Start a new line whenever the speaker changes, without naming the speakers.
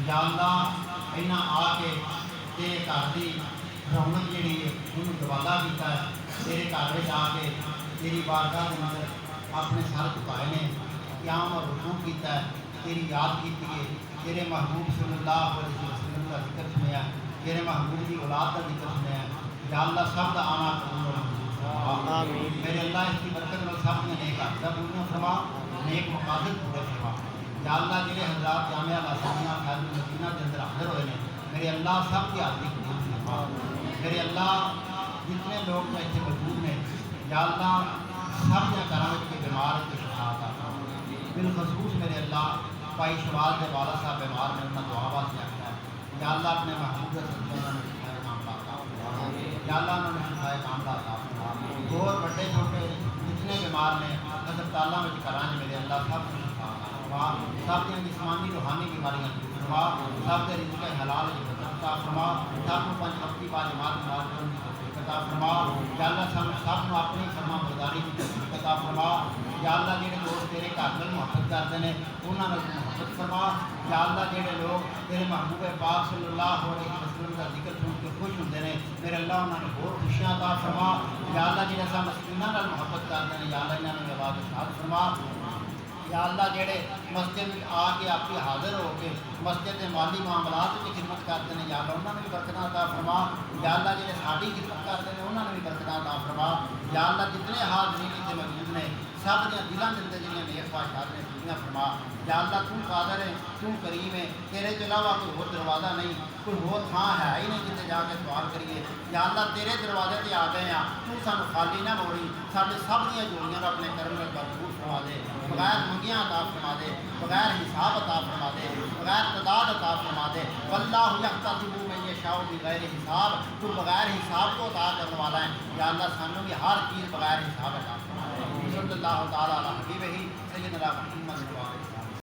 یا اللہ اینا آ کے تیرے گھر کی رونق جہی ہے انہوں دوبالا کیتا ہے، تیرے گھر میں آ کے تیری بارگاہ کے اندر اپنے سر جھکائے نے، قیام اور رکوع کیتا ہے، تیری یاد کیتی ہے، تیرے محبوب صلی اللہ علیہ وسلم کا ذکر سنیا، تیرے محبوب کی اولاد کا ذکر سنیا، یا اللہ سب کا آنا قبول اور منظور فرما۔
آمین۔
میرے اللہ اس کی برکت میں سب نے نیک عقیدہ پوریاں فرما، نیک مقاصد پورے فرما۔ یا اللہ جڑے حضرات جامعہ الاسلامیہ خیر المدینہ کے اندر حاضر ہوئے ہیں، میرے اللہ سب کی حاضری قبول فرما۔ میرے اللہ جتنے لوگ میں اتنے موجود ہیں، یا اللہ سب نے گھروں کے بیمار کے شفا عطا فرما۔ بالخصوص میرے اللہ بھائی شوال کے والد صاحب بیمار نے انہوں نے دعا واسطے آتا ہے، یا اللہ اپنے محبوب صدقے انہوں نے شفائے کاملہ عطا فرما۔ یا اللہ انہوں نے شفائے کاملہ عطا فرما۔ اور بڑے چھوٹے جتنے بیمار نے ہسپتالوں میں کرانے میرے اللہ سب کو شفا عطا فرما، سب کی جسمانی روحانی بیماریاں دور فرما، سب کے رزق حلال کی برکت عطا فرما، سب کو پنج وقتی با جماعت نماز پڑھنے کی توفیق عطا فرما۔ یا اللہ سب کو اپنی فرما برداری کی توفیق عطا فرما۔ یا اللہ جڑے لوگ تیرے گھر میں محبت کرتے ہیں انہوں نے محبت فرما۔ یا اللہ جڑے لوگ تیرے محبوب پاک صلی اللہ علیہ وسلم کا ذکر سن کے خوش ہوتے ہیں، میرے اللہ انہوں نے بہت خوشیاں عطا فرما۔ یا اللہ جڑے سب مسکینوں نال محبت کرتے ہیں، یا اللہ انہوں نے آواز اشاد فرما۔ یا اللہ جڑے مسجد میں آ کے آپ کی حاضر ہو کے مسجد کے مالی معاملات کی خدمت کرتے ہیں، یا اللہ انہوں نے بھی برکت عطا فرما۔ یا اللہ جڑے ساری خدمت کرتے ہیں انہوں نے بھی برکت عطا فرما۔ یا اللہ جتنے حاضرین اتنے موجود نے سب دیا دلان دل جنہیں نیک خواہشات نے پوریاں فرما۔ یا اللہ تو قادر ہے، تو کریم ہے، تیرے کے علاوہ کوئی اور دروازہ نہیں، کوئی اور تھان ہے ہی نہیں جتنے جا کے سوال کریے۔ یا اللہ تیرے دروازے سے آ گئے ہیں، تو سانو خالی نہ موڑی، سارے سب دیا جوڑیاں کو اپنے کرم میں بھرپور فرما دے، بغیر منگیاں عطا فرما دے، بغیر حساب عطا فرما دے، بغیر تعداد عطا فرما دے۔ واللہ یقتصب من یشاء بغیر حساب، تو بغیر حساب کو عطا کرنے والا ہے۔ یا اللہ سانو بھی ہر چیز بغیر حساب عطا فرما دے۔ صلی اللہ تعالیٰ علی حبیبہ سیدنا محمد